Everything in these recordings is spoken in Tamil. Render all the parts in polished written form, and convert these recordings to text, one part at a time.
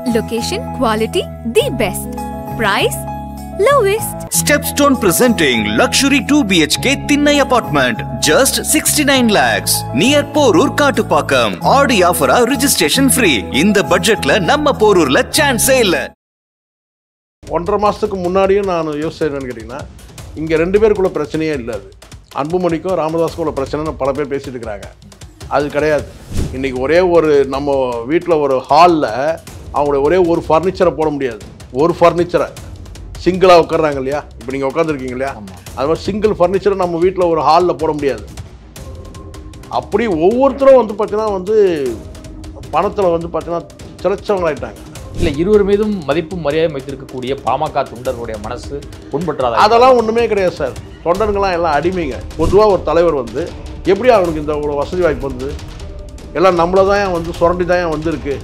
Location, quality, the best. Price, lowest. Stepstone presenting luxury 2 BHK Thinnai apartment, just 69 lakhs. Near Porur Kattupakam. Audi offer registration free. In the budget la namma Porurla chance illa. 1.5 மாசத்துக்கு முன்னாடியும் நான் யோசிச்சேன்னு கேட்டிங்கன்னா இங்கே 2 பேருக்குள்ள பிரச்சனையே இல்லை. அது அன்புமணிக்கும் ராமதாஸுக்குள்ள பிரச்சனைன்னு பல பேர் பேசிட்டு இருக்கிறாங்க. அது கிடையாது. இன்றைக்கி ஒரே ஒரு நம்ம வீட்டில் ஒரு ஹாலில் அவங்களுடைய ஒரே ஒரு ஃபர்னிச்சரை போட முடியாது. ஒரு ஃபர்னிச்சரை சிங்கிளாக உட்காடுறாங்க இல்லையா, இப்போ நீங்கள் உட்காந்துருக்கீங்க இல்லையா, அது மாதிரி சிங்கிள் ஃபர்னிச்சரை நம்ம வீட்டில் ஒரு ஹாலில் போட முடியாது. அப்படி ஒவ்வொருத்தரும் வந்து பார்த்தீங்கன்னா பணத்தில் வந்து பார்த்தீங்கன்னா திளைச்சவங்களாயிட்டாங்க. இல்லை, இருவர் மீதும் மதிப்பும் மரியாதை வைத்திருக்கக்கூடிய பாமக தொண்டர்களுடைய மனசு புண்பற்றாத அதெல்லாம் ஒன்றுமே கிடையாது சார். தொண்டர்கள்லாம் எல்லாம் அடிமைங்க. பொதுவாக ஒரு தலைவர் வந்து எப்படி அவனுக்கு இந்த ஒரு வசதி வாய்ப்பு வந்து எல்லாம் நம்மளை தான் வந்து சுரண்டி தான் வந்திருக்கு.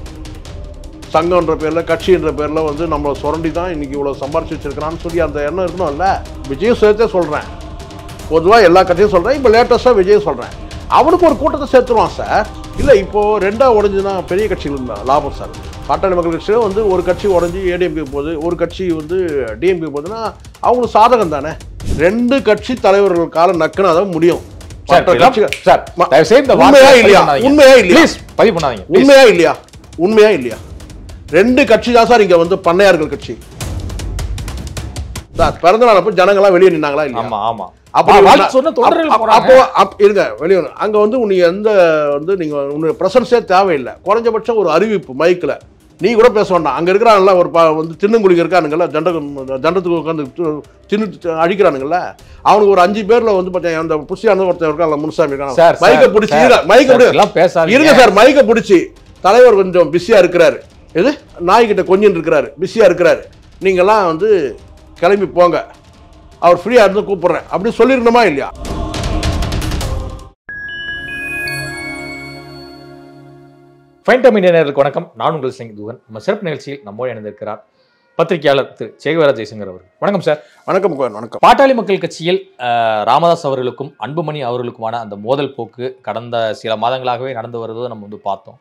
சங்கம்ன்ற பேரில் கட்சின்ற பேரில் வந்து நம்மளை சுரண்டி தான் இன்றைக்கி இவ்வளோ சம்பாரிச்சு வச்சுருக்கிறான்னு சொல்லி அந்த எண்ணம் இருக்கணும்ல. விஜயும் சேர்த்தே சொல்கிறேன், பொதுவாக எல்லா கட்சியும் சொல்கிறேன், இப்போ லேட்டஸ்ட்டாக விஜயும் சொல்கிறேன். அவனுக்கு ஒரு கூட்டத்தை சேர்த்துருவான் சார். இல்லை, இப்போது 2ஆக உடஞ்சுன்னா பெரிய கட்சிகள் லாபம் சார். பாட்டாளி மக்கள் கட்சியில் வந்து ஒரு கட்சி உடஞ்சி ஏடிஎம்கே போகுது, ஒரு கட்சி வந்து டிஎம்கே போகுதுன்னா அவங்களுக்கு சாதகம் தானே. 2 கட்சி தலைவர்கள் காலம் நக்குனா தான் முடியும். உண்மையா இல்லையா? உண்மையா இல்லையா? உண்மையா இல்லையா? உண்மையா இல்லையா? 2 கட்சி தான் சார் இங்க வந்து பண்ணையார்கள் கட்சி சார். பிறந்த நாள் அப்போ ஜனங்களா வெளியே நின்னாங்களா இல்லையா? அப்போ இருங்க வெளியே அங்க வந்து நீங்க எந்த வந்து நீங்க உன்னுடைய பிரசன்ஸே தேவையில்லை. குறைஞ்சபட்சம் ஒரு அறிவிப்பு மைக்கில் நீ கூட பேச வேண்டாம். அங்கே இருக்கிறாங்கல்ல ஒரு வந்து தின்னுங்குழிங்க இருக்கானுங்கல்ல, தண்டத்துக்கு உட்காந்து தின்னு அழிக்கிறானுங்கல்ல, அவனுக்கு ஒரு 5 பேரில் வந்து பார்த்தீங்கன்னா அந்த புஷியான ஒருத்தர் இருக்கான் முனுசாமி இருக்கான், மைக்கை பிடிச்சி இருங்க சார், மைக்கை பிடிச்சி தலைவர் கொஞ்சம் பிஸியாக இருக்கிறாரு, எது நாய்கிட்ட கொஞ்சம் இருக்கிறாரு, பிஸியாக இருக்கிறாரு, நீங்கள்லாம் வந்து கிளம்பி போங்க, அவர் ஃப்ரீயாக இருந்து கூப்பிட்றேன் அப்படி சொல்லிடணுமா இல்லையா? ஃபைன் டைம் இந்தியா நேயர்களுக்கு வணக்கம். நான் உங்கள் சிங் துவன். நம்ம சிறப்பு நிகழ்ச்சியில் நம்மோடு இணைந்திருக்கிறார் பத்திரிகையாளர் திரு சேகுவேரா ஜெய்சங்கர் அவர்கள். வணக்கம் சார். வணக்கம் வணக்கம். பாட்டாளி மக்கள் கட்சியில் ராமதாஸ் அவர்களுக்கும் அன்புமணி அவர்களுக்குமான அந்த மோதல் போக்கு கடந்த சில மாதங்களாகவே நடந்து வருவதை நம்ம வந்து பார்த்தோம்.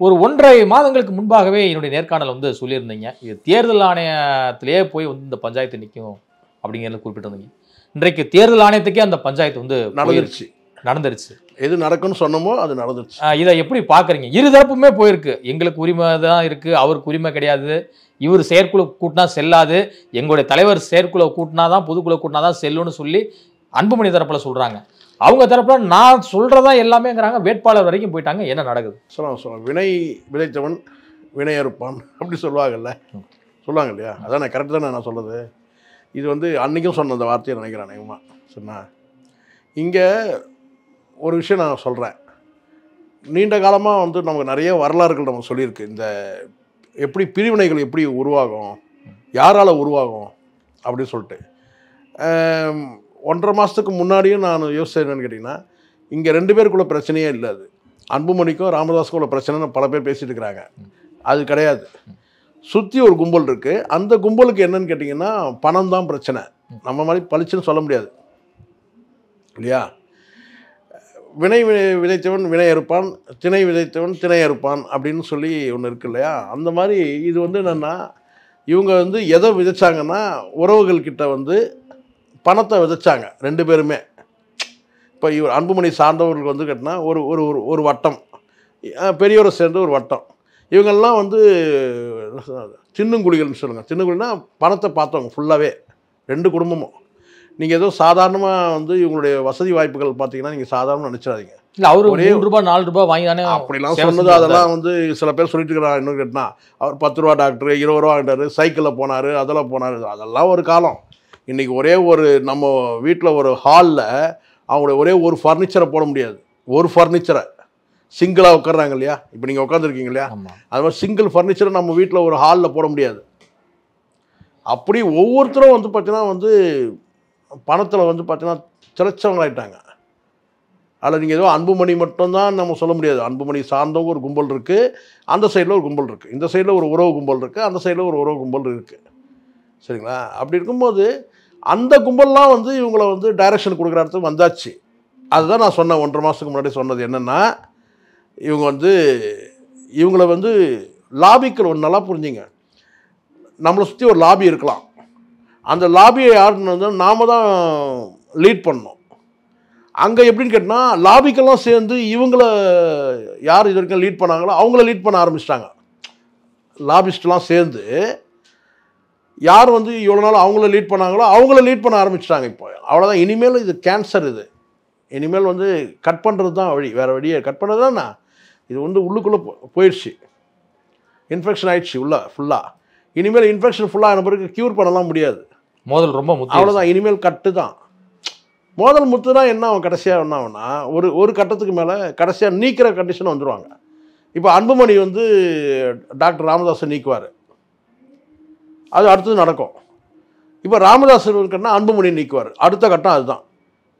ஒரு 1.5 மாதங்களுக்கு முன்பாகவே என்னுடைய நேர்காணல் வந்து சொல்லியிருந்தீங்க, இது தேர்தல் ஆணையத்திலேயே போய் வந்து இந்த பஞ்சாயத்து நிற்கும் அப்படிங்கிறத குறிப்பிட்டிருந்தீங்க. இன்றைக்கு தேர்தல் ஆணையத்துக்கே அந்த பஞ்சாயத்து வந்து நடந்துருச்சு. எது நடக்கும்னு சொன்னமோ அது நடந்துருச்சு. இதை எப்படி பார்க்குறீங்க? இருதரப்புமே போயிருக்கு. எங்களுக்கு உரிமை தான் இருக்குது, அவருக்கு உரிமை கிடையாது, இவர் செயற்குழு கூட்டினா செல்லாது, எங்களுடைய தலைவர் செயற்குழு கூட்டினா தான் பொதுக்குழு கூட்டினா தான் செல்லுன்னு சொல்லி அன்புமணி தரப்பில் சொல்கிறாங்க. அவங்க தரப்பில் நான் சொல்கிறதா எல்லாமேங்கிறாங்க. வேட்பாளர் வரைக்கும் போயிட்டாங்க. என்ன நடக்குது? சொல்லுவாங்க, வினை விதைத்தவன் வினை அறுப்பான் அப்படி சொல்லுவாங்கல்ல, சொல்லுவாங்க இல்லையா? அதான் நான் கரெக்டு தானே நான் சொல்கிறது. இது வந்து அன்றைக்கும் சொன்ன அந்த வார்த்தையை நினைக்கிறேன் அநேகமாக சொன்னேன். இங்கே ஒரு விஷயம் நான் சொல்கிறேன். நீண்ட காலமாக வந்து நமக்கு நிறைய வரலாறுகள் நம்ம சொல்லியிருக்கு. இந்த எப்படி பிரிவினைகள் எப்படி உருவாகும், யாரால் உருவாகும் அப்படின்னு சொல்லிட்டு 1.5 மாதத்துக்கு முன்னாடியும் நான் யோசிச்சேன்னு கேட்டிங்கன்னா இங்கே 2 பேருக்குள்ள பிரச்சனையே இல்லை. அது அன்புமணிக்கும் ராமதாஸுக்கும் உள்ள பிரச்சனைன்னு பல பேர் பேசிகிட்டு இருக்கிறாங்க. அது கிடையாது. சுற்றி ஒரு கும்பல் இருக்குது. அந்த கும்பலுக்கு என்னன்னு கேட்டிங்கன்னா பணம் தான் பிரச்சனை. நம்ம மாதிரி பளிச்சுன்னு சொல்ல முடியாது இல்லையா? வினை விதைத்தவன் வினை அறுப்பான், திணை விதைத்தவன் திணை அறுப்பான் அப்படின்னு சொல்லி ஒன்று இருக்கு இல்லையா? அந்த மாதிரி இது வந்து என்னென்னா, இவங்க வந்து எதை விதைச்சாங்கன்னா உறவுகள்கிட்ட வந்து பணத்தை விதைச்சாங்க 2 பேருமே. இப்போ இவர் அன்புமணி சார்ந்தவர்கள் வந்து கேட்டினா ஒரு ஒரு ஒரு வட்டம், பெரியவரை சேர்ந்து ஒரு வட்டம், இவங்கெல்லாம் வந்து சின்னங்குழிகள்னு சொல்லுங்கள். சின்னங்குழினா பணத்தை பார்த்தவங்க ஃபுல்லாகவே 2 குடும்பமும். நீங்கள் ஏதோ சாதாரணமாக வந்து இவங்களுடைய வசதி வாய்ப்புகள் பார்த்தீங்கன்னா நீங்கள் சாதாரணமாக நினச்சிடாதீங்க. இல்லை, அவர் ஒரு 3 ரூபாய் 4 ரூபாய் வாங்கி தானே அப்படிலாம் சொன்னது. அதெல்லாம் வந்து சில பேர் சொல்லிட்டு இருக்கிறாங்க. இன்னும் கேட்டினா அவர் 10 ரூபா டாக்டர், 20 ரூபா வாங்கிட்டாரு, சைக்கிளில் போனார், அதெல்லாம் போனார். அதெல்லாம் ஒரு காலம். இன்றைக்கி ஒரே ஒரு நம்ம வீட்டில் ஒரு ஹாலில் அவங்களுடைய ஒரே ஒரு ஃபர்னிச்சரை போட முடியாது. ஒரு ஃபர்னிச்சரை சிங்கிளாக உட்காடுறாங்க இல்லையா, இப்போ நீங்கள் உட்காந்துருக்கீங்க இல்லையா, அது மாதிரி சிங்கிள் ஃபர்னிச்சரை நம்ம வீட்டில் ஒரு ஹாலில் போட முடியாது. அப்படி ஒவ்வொருத்தரும் வந்து பார்த்தீங்கன்னா பணத்தில் வந்து பார்த்தீங்கன்னா திளைச்சவங்களாயிட்டாங்க. அதில் நீங்கள் ஏதோ அன்புமணி மட்டும்தான் நம்ம சொல்ல முடியாது. அன்புமணி சார்ந்தவங்க ஒரு கும்பல் இருக்குது, அந்த சைடில் ஒரு கும்பல் இருக்குது, இந்த சைடில் ஒரு உறவு கும்பல் இருக்குது, அந்த சைடில் ஒரு உறவு கும்பல் இருக்குது. சரிங்களா? அப்படி இருக்கும்போது அந்த கும்பல்லாம் வந்து இவங்களை வந்து டைரக்ஷன் கொடுக்குற இடத்துக்கு வந்தாச்சு. அதுதான் நான் சொன்னேன் 1.5 மாதத்துக்கு முன்னாடி சொன்னது. என்னென்னா, இவங்களை வந்து லாபிக்கள் ஒன்று நல்லா புரிஞ்சுங்க. நம்மளை சுற்றி ஒரு லாபி இருக்கலாம். அந்த லாபியை யாருன்னு வந்து நாம தான் லீட் பண்ணணும். அங்கே எப்படின்னு கேட்டால் லாபிக்கெல்லாம் சேர்ந்து இவங்கள யார் இது வரைக்கும் லீட் பண்ணாங்களோ அவங்கள லீட் பண்ண ஆரம்பிச்சிட்டாங்க. லாபிஸ்ட்லாம் சேர்ந்து யார் வந்து இவ்வளோ நாள் அவங்கள லீட் பண்ணாங்களோ அவங்கள லீட் பண்ண ஆரம்பிச்சிட்டாங்க. இப்போ அவ்வளோதான். இனிமேல் இது கேன்சர். இது இனிமேல் வந்து கட் பண்ணுறது தான் வழி. வேறு வழியை கட் பண்ணுறது தானே. இது வந்து உள்ளுக்குள்ளே போயிடுச்சு. இன்ஃபெக்ஷன் ஆயிடுச்சு உள்ள ஃபுல்லாக. இனிமேல் இன்ஃபெக்ஷன் ஃபுல்லாக ஆன பிறகு க்யூர் பண்ணலாம் முடியாது. மோதல் ரொம்ப அவ்வளோதான். இனிமேல் கட்டு தான். மோதல் முத்து தான் என்ன அவன் கடைசியாக என்ன ஆகுனா ஒரு கட்டத்துக்கு மேலே கடைசியாக நீக்கிற கண்டிஷன் வந்துடுவாங்க. இப்போ அன்புமணி வந்து டாக்டர் ராமதாஸை நீக்குவார். அது அடுத்தது நடக்கும். இப்போ ராமதாஸ் இருக்குன்னா அன்புமணி நீக்குவார். அடுத்த கட்டம் அதுதான்.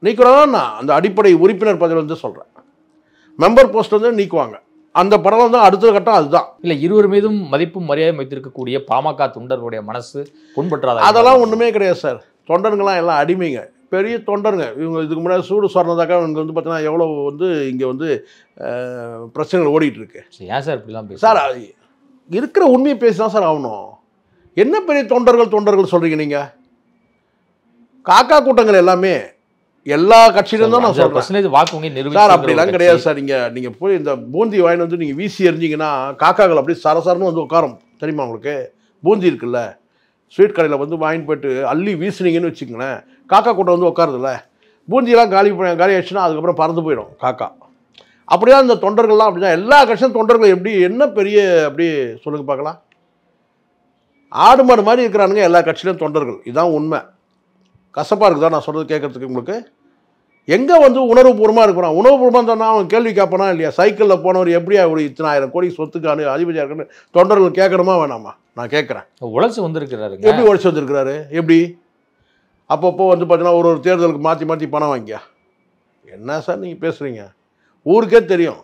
நீக்குறதா அந்த அடிப்படை உறுப்பினர் பதவி வந்து சொல்கிறேன். மெம்பர் போஸ்ட் வந்து நீக்குவாங்க. அந்த படம் தான் அடுத்த கட்டம் அதுதான். இல்லை, இருவர் மீதும் மதிப்பும் மரியாதை வைத்திருக்கக்கூடிய பாமக தொண்டர்களுடைய மனசு புண்பற்றாத அதெல்லாம் ஒன்றுமே கிடையாது சார். தொண்டர்கள்லாம் எல்லாம் அடிமைங்க, பெரிய தொண்டருங்க. இவங்க இதுக்கு முன்னாடி சூடு சொன்னதாக்கா இவங்க வந்து பார்த்தீங்கன்னா எவ்வளோ வந்து இங்கே வந்து பிரச்சனைகள் ஓடிட்டு இருக்கு. ஏன் சார் இப்படிலாம் பேச சார்? இருக்கிற உண்மையை பேசிதான் சார் ஆகணும். என்ன பெரிய தொண்டர்கள் சொல்கிறீங்க நீங்கள்? காக்கா கூட்டங்கள் எல்லாமே எல்லா கட்சியிலும் தான் நான் சொல்கிறேன். வாக்கு சார் அப்படிலாம் கிடையாது சார். நீங்கள் போய் இந்த பூந்தி வாங்கி வந்து நீங்கள் வீசி எறிஞ்சிங்கன்னா காக்காக்கள் அப்படி சரசரன்னு வந்து உட்காரும். தெரியுமா உங்களுக்கு? பூந்தி இருக்குல்ல, ஸ்வீட் கடையில் வந்து வாங்கிட்டு போய்ட்டு அள்ளி வீசினீங்கன்னு வச்சுக்கோங்களேன், காக்கா கூட்டம் வந்து உட்காருதில்ல. பூந்தியெல்லாம் காலி ஆயிடுச்சுன்னா அதுக்கப்புறம் பறந்து போயிடும் காக்கா. அப்படிதான் இந்த தொண்டர்கள்லாம் அப்படிதான். எல்லா கட்சியும் தொண்டர்கள் எப்படி என்ன பெரிய அப்படி சொல்லுங்க பார்க்கலாம். ஆடு மாடு மாதிரி இருக்கிறானுங்க எல்லா கட்சியிலும் தொண்டர்கள். இதுதான் உண்மை. கசப்பாக இருக்குதா நான் சொல்கிறது கேட்கறதுக்கு? உங்களுக்கு எங்கே வந்து உணர்வுபூர்வமாக இருக்கிறான்? உணர்வுபூர்வமாக சொன்னால் அவன் கேள்வி கேட்பானா இல்லையா? சைக்கிளில் போனவர் எப்படியா ஒரு இத்தனை 1000 கோடி சொத்துக்கானு அதிபதியாக இருக்குன்னு தொண்டர்கள் கேட்கணுமா வேணாமா? நான் கேட்குறேன். உழைச்சி வந்திருக்கிறாரு. எப்படி உழைச்சி வந்திருக்கிறாரு? எப்படி அப்பப்போ வந்து பார்த்தீங்கன்னா ஒரு தேர்தலுக்கு மாற்றி பணம் வாங்கியா? என்ன சார் நீங்கள் பேசுகிறீங்க? ஊருக்கே தெரியும்.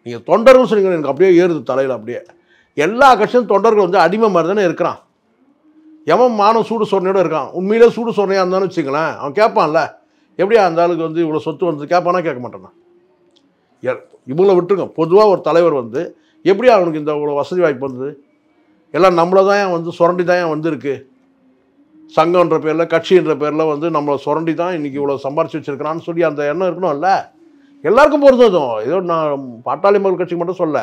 நீங்கள் தொண்டர்கள் சொன்னீங்க, எனக்கு அப்படியே ஏறுது தலையில். அப்படியே எல்லா கட்சியும் தொண்டர்கள் வந்து அடிமை மாதிரி தானே இருக்கிறான். எவன் மானம் சூடு சொன்னையோட இருக்கான். உண்மையிலே சூடு சொன்னையாக இருந்தான்னு வச்சுங்களேன், அவன் கேட்பான்ல, எப்படியா அந்த ஆளுக்கு வந்து இவ்வளோ சொத்து வந்து கேட்பானா? கேட்க மாட்டானா? இவ்வளோ விட்டுருங்க. பொதுவாக ஒரு தலைவர் வந்து எப்படி அவனுக்கு இந்த இவ்வளோ வசதி வாய்ப்பு வந்தது? எல்லாம் நம்மளை தான் வந்து சுரண்டி தான் வந்திருக்கு. சங்கம்ன்ற பேரில் கட்சின்ற பேரில் வந்து நம்மளை சுரண்டி தான் இன்றைக்கி இவ்வளோ சம்பாரிச்சு வச்சுருக்கிறான்னு சொல்லி அந்த எண்ணம் இருக்கணும்ல. எல்லாருக்கும் பொறுத்ததும். ஏதோ நான் பாட்டாளி மக்கள் கட்சிக்கு மட்டும் சொல்ல,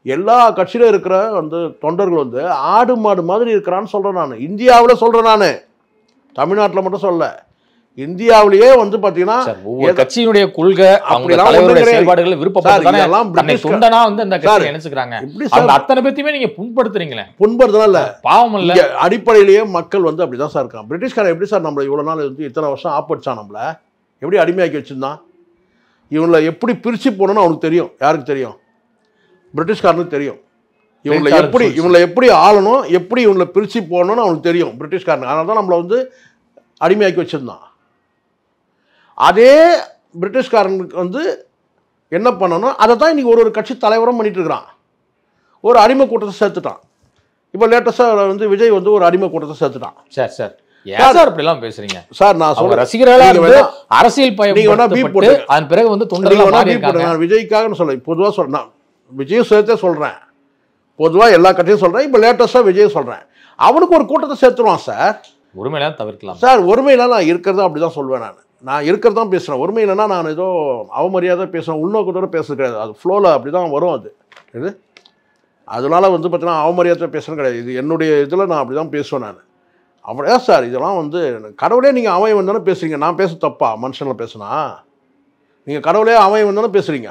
எல்லா கட்சியிலும் இருக்கிற வந்து தொண்டர்கள் வந்து ஆடு மாடு மாதிரி இருக்கிறான்னு சொல்கிறேன் நான். இந்தியாவில் சொல்கிறேன் நான், தமிழ்நாட்டில் மட்டும் சொல்ல. இந்தியாவிலேயே வந்து பார்த்தீங்கன்னா கட்சியினுடைய கொள்கை செயல்பாடுகள் அத்தனை பேத்தையுமே நீங்க புண்படுத்துறீங்களே. புண்படுத்தலாம் இல்லை, பாவம் இல்லை. அடிப்படையிலேயே மக்கள் வந்து அப்படிதான் சார் இருக்கான். பிரிட்டிஷ்காரன் எப்படி சார் நம்மளை இவ்வளோ நாள் வந்து இத்தனை வருஷம் ஆப்படிச்சான்? நம்மளை எப்படி அடிமையாக்கி வச்சிருந்தான்? இவங்களை எப்படி பிரித்து போகணும்னு அவனுக்கு தெரியும். யாருக்கு தெரியும்? பிரிட்டிஷ்காரனுக்கு தெரியும். இவங்களை எப்படி ஆளணும், எப்படி இவங்களை பிரித்து போகணும்னு அவனுக்கு தெரியும் பிரிட்டிஷ்காரனுக்கு. அதனால தான் நம்மளை வந்து அடிமையாக்கி வச்சுருந்தான். அதே பிரிட்டிஷ்காரனுக்கு வந்து என்ன பண்ணணும் அதை தான் இன்றைக்கி ஒரு கட்சி தலைவரும் பண்ணிட்டு இருக்கிறான். ஒரு அடிமை கூட்டத்தை சேர்த்துட்டான். இப்போ லேட்டஸ்டாக வந்து விஜய் வந்து ஒரு அடிமை கூட்டத்தை சேர்த்துட்டான். சார் சார் சார் இப்படிலாம் பேசுறீங்க சார். நான் சொல்றேன் ரசிகர்களாக அரசியல் அதன் பிறகு வந்து தொண்டர்கள் விஜய்க்காக சொல்ல பொதுவாக சொல்றேன். விஜய் சேர்த்தே சொல்றேன். பொதுவாக எல்லா கட்சியும் சொல்றேன். இப்போ லேட்டஸ்டாக விஜய் சொல்றேன். அவனுக்கு ஒரு கூட்டத்தை சேர்த்துருவான் சார். ஒருமையில தவிர்க்கலாம் சார். ஒருமையில நான் இருக்கிறதா அப்படிதான் சொல்வேன். நான் இருக்கிறதான் பேசுறேன். ஒருமை இல்லைன்னா நான் ஏதோ அவமரியாதை பேசுறேன், உள்நோக்கத்தோட பேசுறது கிடையாது. அது ஃப்ளோவில் அப்படிதான் வரும். அது இது அதனால வந்து பார்த்தீங்கன்னா அவமரியாதை பேசுறது கிடையாது. இது என்னுடைய இதில் நான் அப்படிதான் பேசுவேன். நான் அப்படியா சார்? இதெல்லாம் வந்து கடவுளே நீங்கள் அவன் வந்தானே பேசுறீங்க. நான் பேச தப்பா? மனுஷங்களை பேசுனா நீங்கள் கடவுளே அவன் வந்தானே பேசுறீங்க.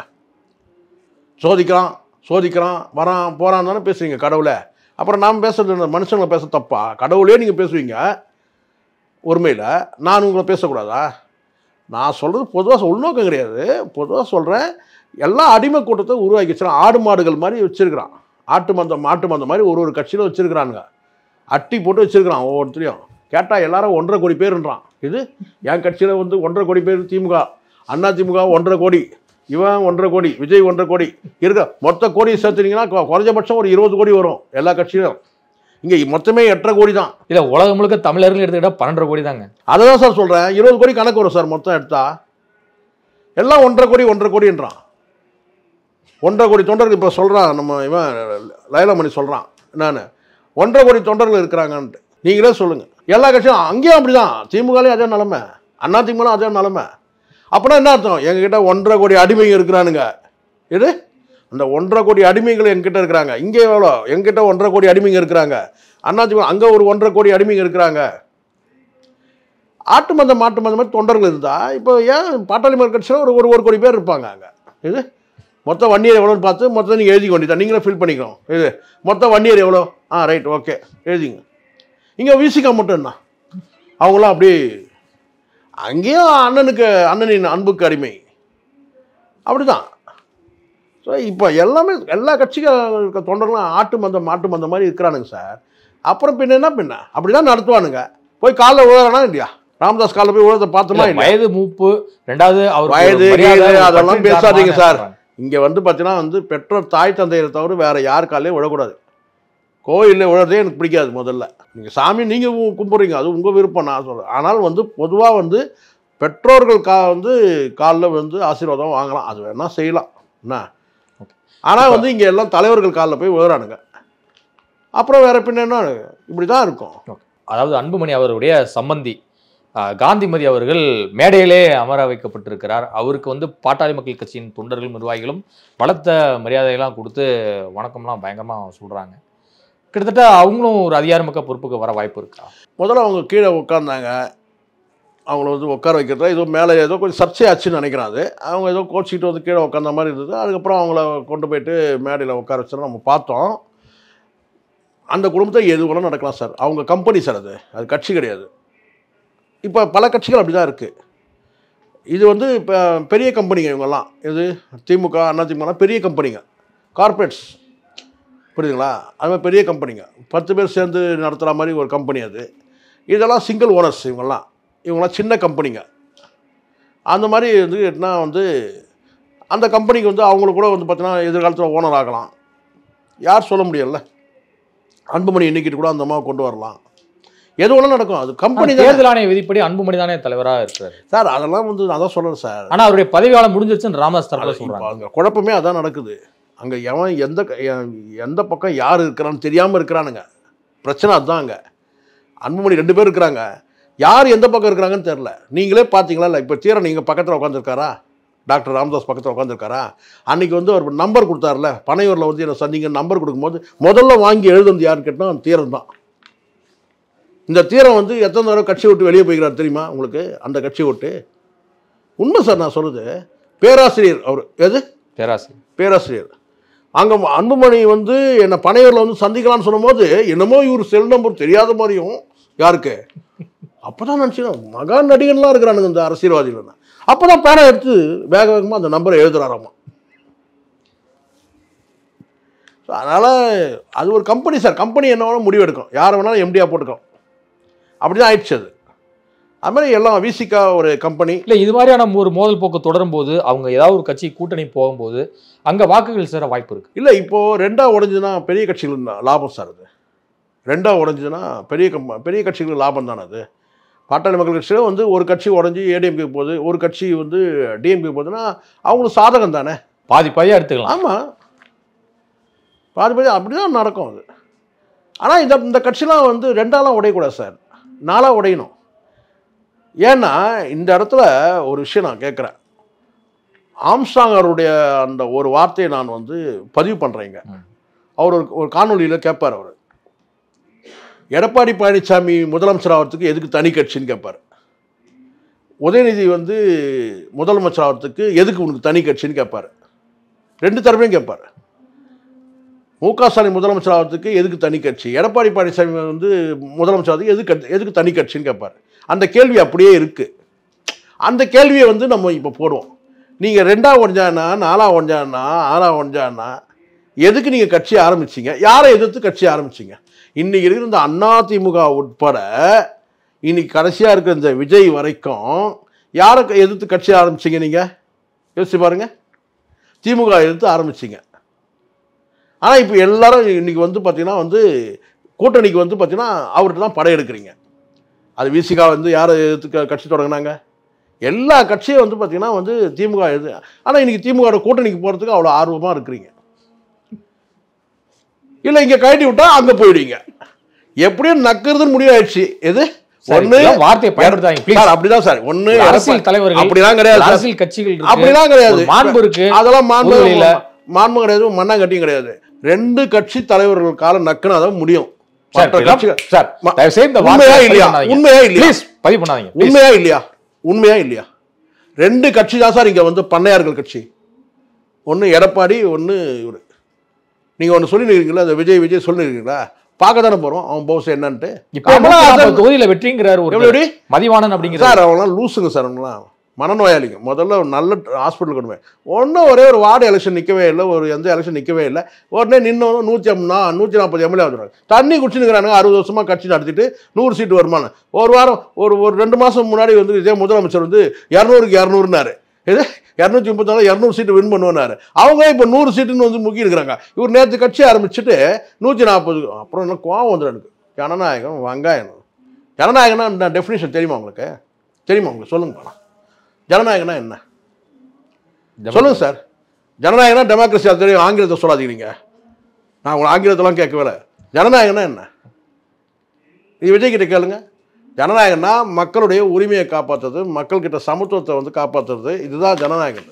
சோதிக்கிறான் வரான் போகிறான் தானே பேசுறீங்க கடவுளை. அப்புறம் நாம் பேசுறது மனுஷங்களை பேச தப்பா? கடவுளே நீங்கள் பேசுவீங்க ஒருமையில், நான் உங்களை பேசக்கூடாதா? நான் சொல்கிறது பொதுவாக உள்நோக்கம் கிடையாது. பொதுவாக சொல்கிறேன். எல்லா அடிமை கூட்டத்தை உருவாக்கி வச்சுருக்கான். ஆடு மாடுகள் மாதிரி வச்சுருக்கிறான். மாட்டு மந்தம் மாதிரி ஒரு கட்சியில் வச்சுருக்கிறானுங்க. அட்டி போட்டு வச்சுருக்கிறான். ஒவ்வொருத்தரையும் கேட்டால் எல்லாரும் 1.5 கோடி பேருன்றான். இது என் கட்சியில் வந்து 1.5 கோடி பேர். திமுக, அண்ணா திமுக 1.5 கோடி, இவன் 1.5 கோடி, விஜய் 1.5 கோடி இருக்க. மொத்த கோடி சேர்த்துனீங்கன்னா குறைஞ்சபட்சம் ஒரு 20 கோடி வரும் எல்லா கட்சியிலும். இங்கே மொத்தமே 8.5 கோடி தான். இல்லை, உலகம் முழுக்க தமிழர்கள் எடுத்துக்கிட்டால் 12.5 கோடி தாங்க. அதை தான் சார் சொல்கிறேன். 20 கோடி கணக்கு வரும் சார் மொத்தம் எடுத்தா. எல்லாம் 1.5 கோடின்றான். 1.5 கோடி தொண்டர்கள் இப்போ சொல்கிறான் நம்ம இவன் லைலாமணி சொல்கிறான் நான் 1.5 கோடி தொண்டர்கள் இருக்கிறாங்கன்ட்டு. நீங்களே சொல்லுங்கள். எல்லா கட்சியும் அங்கேயும் அப்படி தான், திமுகலையும் அதே நிலமை, அண்ணா திமுகலும் அதே நிலமை. அப்படின்னா என்ன அர்த்தம்? எங்ககிட்ட 1.5 கோடி அடிமைங்க இருக்கிறானுங்க. இது அந்த 1.5 கோடி அடிமைகள் எங்கிட்ட இருக்கிறாங்க. இங்கே எவ்வளோ? எங்கிட்ட 1.5 கோடி அடிமைங்க இருக்கிறாங்க. அண்ணா திமுக அங்கே ஒரு 1.5 கோடி அடிமைங்க இருக்கிறாங்க. ஆட்டு மந்தம் மாட்டு மந்தம் மாதிரி தொண்டர்கள் இருந்தால் இப்போ ஏன் பாட்டாளி மக்கள் கட்சியில் ஒரு கோடி பேர் இருப்பாங்க அங்கே. இது மொத்தம் வன்னியர் எவ்வளோன்னு பார்த்து மொத்தம் நீங்கள் எழுதி கொண்டிதான் நீங்களே ஃபில் பண்ணிக்கணும். இது மொத்தம் வன்னியர் எவ்வளோ? ரைட், ஓகே, எழுதிங்க. இங்கே விசிகா மட்டும் என்ன அவங்களாம் அப்படி அங்கேயும் அண்ணனின் அன்புக்கு அடிமை அப்படிதான். ஸோ இப்போ எல்லாமே எல்லா கட்சிகள் இருக்க தொண்டர்களும் ஆட்டு மந்தம் மாட்டு மந்தம் மாதிரி இருக்கிறானுங்க சார். அப்புறம் பின்ன அப்படி தான் நடத்துவானுங்க. போய் காலில் உழறானா இல்லையா? ராமதாஸ் காலில் போய் உழறதை பார்த்தோமா? வயது மூப்பு, ரெண்டாவது அவர் வயது அதெல்லாம் பேசாதீங்க சார். இங்கே பார்த்தீங்கன்னா பெற்றோர் தாய் தந்தையை தவிர வேறு யார் காலையும் விழக்கூடாது. கோயிலில் விழறதே எனக்கு பிடிக்காது. முதல்ல நீங்கள் சாமி நீங்கள் கும்பிட்றீங்க, அது உங்கள் விருப்பம், நான் சொல்கிறேன். ஆனால் பொதுவாக பெற்றோர்கள் காலில் ஆசீர்வாதம் வாங்கலாம், அது வேணால் செய்யலாம் என்ன. ஆனால் இங்கே எல்லாம் தலைவர்கள் காலில் போய் விழுறானுங்க. அப்புறம் வேற பின்ன என்ன இப்படி தான் இருக்கும். அதாவது அன்புமணி அவருடைய சம்பந்தி காந்திமதி அவர்கள் மேடையிலே அமர வைக்கப்பட்டிருக்கிறார். அவருக்கு பாட்டாளி மக்கள் கட்சியின் தொண்டர்கள் நிர்வாகிகளும் பலத்த மரியாதையெல்லாம் கொடுத்து வணக்கம்லாம் பயங்கரமாக சொல்கிறாங்க. கிட்டத்தட்ட அவங்களும் ஒரு அதிகாரமிக்க பொறுப்புக்கு வர வாய்ப்பு இருக்கா? முதல்ல அவங்க கீழே உட்காந்தாங்க. அவங்கள உட்கார வைக்கிறதா ஏதோ மேலே ஏதோ கொஞ்சம் சர்ச்சையாச்சுன்னு நினைக்கிறேன். அது அவங்க ஏதோ கோச்சிக்கிட்டு கீழே உட்காந்த மாதிரி இருந்தது. அதுக்கப்புறம் அவங்கள கொண்டு போயிட்டு மேடையில் உட்கார வச்சு நம்ம பார்த்தோம். அந்த குடும்பத்தை எது கூட நடக்கலாம் சார். அவங்க கம்பெனி சார், அது கட்சி கிடையாது. இப்போ பல கட்சிகள் அப்படி தான் இருக்குது. இது இப்போ பெரிய கம்பெனிங்க இவங்கெல்லாம். இது திமுக அண்ணா திமுகலாம் பெரிய கம்பெனிங்க, கார்பரேட்ஸ், புரியுதுங்களா? அது மாதிரி பெரிய கம்பெனிங்க, 10 பேர் சேர்ந்து நடத்துகிற மாதிரி ஒரு கம்பெனி அது. இதெல்லாம் சிங்கிள் ஓனர்ஸ். இவங்களாம் சின்ன கம்பெனிங்க. அந்த மாதிரி என்ன அந்த கம்பெனிக்கு அவங்களுக்கு கூட பார்த்தீங்கன்னா எதிர்காலத்தில் ஓனர் ஆகலாம், யார் சொல்ல முடியல. அன்புமணி எண்ணிக்கிட்டு கூட அந்த அம்மாவை கொண்டு வரலாம், எது ஒன்றும் நடக்கும். அது கம்பெனி தேர்தல் ஆணைய விதிப்படி அன்புமணி தானே தலைவராக இருக்கிறார் சார். அதெல்லாம் அதான் சொல்கிறேன் சார். ஆனால் அவருடைய பதவியாளர் முடிஞ்சிருச்சுன்னு ராமதாஸ் தரப்பில் சொல்கிறாங்க. அங்கே குழப்பமே அதான் நடக்குது. அங்கே எவன் எந்த பக்கம் யார் இருக்கிறான்னு தெரியாமல் இருக்கிறானுங்க. பிரச்சனை அதுதான். அங்கே அன்புமணி 2 பேர் இருக்கிறாங்க, யார் எந்த பக்கம் இருக்கிறாங்கன்னு தெரில. நீங்களே பார்த்தீங்களா? இல்லை இப்போ தீர நீங்கள் பக்கத்தில் உட்காந்துருக்காரா? டாக்டர் ராமதாஸ் பக்கத்தில் உட்காந்துருக்காரா? அன்றைக்கி ஒரு நம்பர் கொடுத்தாருல, பனையூரில் என்ன சந்திங்க நம்பர் கொடுக்கும்போது முதல்ல வாங்கி எழுதுனது யாருன்னு கேட்டால் அந்த தீரன் தான். இந்த தீரம் எத்தனை தடவை கட்சி விட்டு வெளியே போய்கிறார் தெரியுமா உங்களுக்கு? அந்த கட்சி விட்டு உண்மை சார் நான் சொல்லுது. பேராசிரியர் அவர், எது பேராசிரியர். அங்கே அன்புமணி என்னை பனையூரில் சந்திக்கலான்னு சொல்லும்போது என்னமோ இவர் செல் நம்பர் தெரியாத மாதிரியும் யாருக்கு அப்போ தான் நினச்சிடும் மகா நடிகன்லாம் இருக்கிறானுங்க இந்த அரசியல்வாதிகள். அப்போ தான் பேனை எடுத்து வேகமாக அந்த நம்பரை எழுதுறாராமா. அதனால் அது ஒரு கம்பெனி சார். கம்பெனி என்ன வேணாலும் முடிவு எடுக்கும், யாரை வேணாலும் எம்டியாக போட்டுக்கும். அப்படி தான் ஆயிடுச்சு. அது மாதிரி எல்லாம் விசிகா ஒரு கம்பெனி. இல்லை, இது மாதிரியான ஒரு மோதல் போக்கு தொடரும் போது அவங்க ஏதாவது ஒரு கட்சி கூட்டணி போகும்போது அங்கே வாக்குகள் சேர வாய்ப்பு இருக்குது. இல்லை, இப்போது 2ஆக உடைஞ்சுன்னா பெரிய கட்சிகள் லாபம் சார். அது 2ஆக உடைஞ்சுன்னா பெரிய கட்சிகளுக்கு லாபம் தானே. அது பாட்டாளி மக்கள் கட்சியில் ஒரு கட்சி உடஞ்சி ஏடிஎம்கே போகுது, ஒரு கட்சி டிஎம்கே போகுதுன்னா அவங்களுக்கு சாதகம் தானே. பாதியாக எடுத்துக்கலாம். ஆமாம், பாதி அப்படி தான் நடக்கும் அது. ஆனால் இந்த கட்சிலாம் 2ஆலாம் உடையக்கூடாது சார், 4ஆக உடையணும். ஏன்னா இந்த இடத்துல ஒரு விஷயம் நான் கேட்குறேன். ஆம்ஸ்ட்ராங் அவருடைய அந்த ஒரு வார்த்தையை நான் பதிவு பண்ணுறேங்க. அவர் ஒரு காணொலியில் கேட்பார். அவர் எடப்பாடி பழனிசாமி முதலமைச்சர் ஆகிறதுக்கு எதுக்கு தனி கட்சின்னு கேட்பார். உதயநிதி முதலமைச்சர் ஆகிறதுக்கு எதுக்கு உனக்கு தனி கட்சின்னு கேட்பார். 2 தரப்பையும் கேட்பார். முக ஸ்டாலின் முதலமைச்சர் ஆகிறதுக்கு எதுக்கு தனி கட்சி, எடப்பாடி பழனிசாமி முதலமைச்சர் ஆகிறதுக்கு எதுக்கு தனி கட்சின்னு கேட்பார். அந்த கேள்வி அப்படியே இருக்குது. அந்த கேள்வியை நம்ம இப்போ போடுவோம். நீங்கள் 2ஆக உடஞ்சானா, 4ஆக உடஞ்சானா, 6ஆக உடஞ்சானா, எதுக்கு நீங்கள் கட்சி ஆரம்பிச்சிங்க, யாரை எதிர்த்து கட்சி ஆரம்பிச்சிங்க? இன்றைக்கி இருக்கிற இந்த அதிமுக உட்பட இன்னைக்கு கடைசியாக இருக்கிற இந்த விஜய் வரைக்கும் யாரை எதிர்த்து கட்சி ஆரம்பிச்சிங்க? நீங்கள் யோசிச்சு பாருங்கள். திமுக எதிர்த்து ஆரம்பிச்சிங்க. ஆனால் இப்போ எல்லாரும் இன்றைக்கி பார்த்தீங்கன்னா கூட்டணிக்கு பார்த்தீங்கன்னா அவர்கிட்ட தான் படையெடுக்கிறீங்க. அது விசிகா யாரை எதிர்த்து கட்சி தொடங்கினாங்க? எல்லா கட்சியும் வந்து பார்த்தீங்கன்னா வந்து திமுக இது. ஆனால் இன்னைக்கு திமுக கூட்டணிக்கு போகிறதுக்கு அவ்வளோ ஆர்வமாக இருக்கிறீங்க. இல்லை இங்கே கழட்டி விட்டா அங்கே போயிடுவீங்க. எப்படியும் நக்குறதுன்னு முடிவாயிடுச்சு. எது ஒண்ணு வார்த்தையை பயன்படுத்தாதீங்க சார். அப்படிதான் சார். ஒண்ணு அரசியல் தலைவர்கள் அப்படிலாம் கிடையாது. அரசியல் கட்சிகள் அப்படிலாம் கிடையாது. மாண்பு இருக்கு, அதெல்லாம் மாண்பு கிடையாது, மண்ணாங்கட்டியும் கிடையாது. 2 கட்சி தலைவர்கள் காலம் நக்குனா தான் முடியும். உண்மையா இல்லையா? உண்மையா இல்லையா? பதிவு பண்ணாதீங்க. உண்மையா இல்லையா? உண்மையா இல்லையா? 2 கட்சி தான் சார் இங்க வந்து பண்ணையார்கள் கட்சி. ஒன்னு எடப்பாடி, ஒன்னு இவரு. நீங்க ஒன்னு சொல்லிருக்கீங்களா, அந்த விஜய் சொல்லிருக்கீங்களா? பார்க்க தானே போறோம் அவன் பவுஸ் என்னன்ட்டு. தொகுதியில வெற்றிங்கிறாரு ஒரு மதிவாணன் அப்படிங்கிற சார். அவங்களாம் லூசுங்க சார். அவங்களாம் மனநோயாளிங்க. முதல்ல நல்ல ஹாஸ்பிட்டல் கொண்டு போய் ஒன்றும் ஒரே ஒரு வார்டு எலெக்ஷன் நிற்கவே இல்லை, ஒரு எந்த எலெக்ஷன் நிற்கவே இல்லை. உடனே நின்று 140 எம்எல்ஏ வந்துடுவாங்க. தண்ணி குடிச்சுனுக்கிறானுங்க. 60 வருஷமா கட்சி நடத்திட்டு 100 சீட்டு வருமானம். ஒரு வாரம் ஒரு 2 மாதம் முன்னாடி வந்து இதே முதலமைச்சர் வந்து 200க்கு 200னாரு. இது 234 200 சீட்டு வின் பண்ணுவாரு. அவங்க இப்போ 100 சீட்டுன்னு வந்து முக்கி இருக்கிறாங்க. இவர் நேற்று கட்சி ஆரம்பிச்சுட்டு 140. அப்புறம் என்ன கோவம் வந்துடும் எனக்கு. ஜனநாயகம் வெங்காயம். ஜனநாயகம்னா டெஃபினிஷன் தெரியுமா உங்களுக்கு? தெரியுமா உங்களுக்கு? சொல்லுங்க. ஜனநாயகம்னா என்ன சொல்லுங்க சார். ஜனநாயகம்னா டெமோக்ரஸி. அது தெரியும். ஆங்கிலத்தை சொல்லாதீங்க. நான் உங்களை ஆங்கிலத்தெல்லாம் கேட்கவே. ஜனநாயகம்னா என்ன? நீ விஜய் கிட்ட கேளுங்க. ஜனநாயகம்னா மக்களுடைய உரிமையை காப்பாற்றுறது, மக்கள்கிட்ட சமத்துவத்தை வந்து காப்பாற்றுறது. இதுதான் ஜனநாயகம்.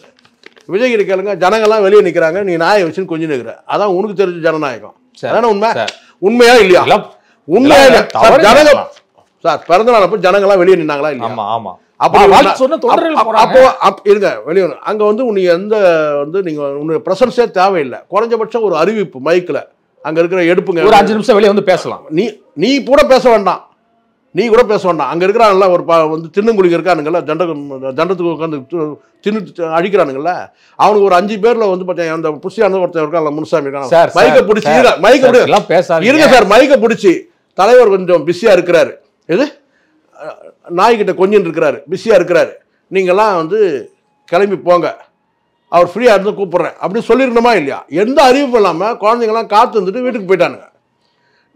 விஜய் கிட்ட கேளுங்க. ஜனங்கள்லாம் வெளியே நிற்கிறாங்க, நீ நாயை வச்சுன்னு கொஞ்சம் நிற்கிற. அதான் உனக்கு தெரிஞ்ச ஜனநாயகம். அதான உண்மை? உண்மையா இல்லையா? உண்மையா இல்லையா? ஜனங்கள் சார் பிறந்த நாள் அப்போ ஜனங்கள்லாம் வெளியே நின்னாங்களா இல்லையா? அப்போ இருங்க வெளியே. அங்க வந்து உனக்கு எந்த வந்து நீங்க உன்னுடைய பிரசன்ஸே தேவையில்லை. குறைஞ்சபட்சம் ஒரு அறிவிப்பு மைக்கில் அங்க இருக்கிற எடுப்புங்க. ஒரு 5 நிமிஷம் வெளியே வந்து பேசலாம். நீ கூட பேச வேண்டாம். அங்க இருக்கிறாங்கல்ல ஒரு வந்து தின்னுங்குடிங்க இருக்கானுங்கல்ல, தண்டத்துக்கு உட்காந்து தின்னு அழிக்கிறானுங்கல்ல, அவனுக்கு ஒரு 5 பேர்ல வந்து பார்த்தீங்கன்னா அந்த புஷியான ஒருத்தர் இருக்காங்க, முனுசாமி இருக்காங்க. மைக்கை பிடிச்சி இருங்க சார். மைக்கை பிடிச்சி தலைவர் கொஞ்சம் பிஸியா இருக்கிறாரு. எது நாய்கிட்ட கொஞ்சம் இருக்கிறாரு, பிஸியா இருக்கிறாரு, நீங்கெல்லாம் வந்து கிளம்பி போங்க, அவர் ஃப்ரீயா இருந்து கூப்பிடுறேன் அப்படின்னு சொல்லிடணுமா இல்லையா? எந்த அறிவிப்பும் இல்லாம குழந்தைங்கலாம் காத்து வந்துட்டு வீட்டுக்கு போயிட்டானுங்க.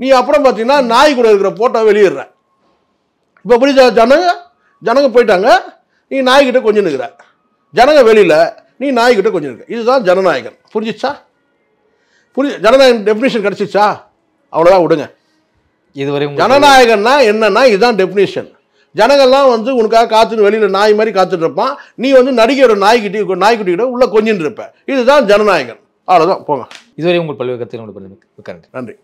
நீ அப்புறம் பார்த்தீங்கன்னா நாய் கூட இருக்கிற போட்டோ வெளியிடுற. இப்போ எப்படி ஜனங்க போயிட்டாங்க, நீ நாய்கிட்ட கொஞ்சம் நிற்கிற. ஜனங்க வெளியில, நீ நாய்கிட்ட கொஞ்சம் நிற்க. இதுதான் ஜனநாயகம். புரிஞ்சிச்சா? ஜனநாயகம் டெஃபினிஷன் கிடைச்சிச்சா? அவ்வளோதான் விடுங்க. இதுவரை ஜனநாயகம்னா என்னன்னா இதுதான் டெஃபினிஷன். ஜனங்கள்லாம் வந்து உனக்காக காத்துன்னு வெளியில நாய் மாதிரி காத்துட்டு இருப்பான். நீ வந்து நடிகையோட நாய்க்குட்டிகிட்ட உள்ள கொஞ்சின்னு இருப்ப. இதுதான் ஜனநாயகம். அவ்வளோதான். போங்க. இதுவரை உங்கள் பல்வேறு கருத்துக்கள் நன்றி.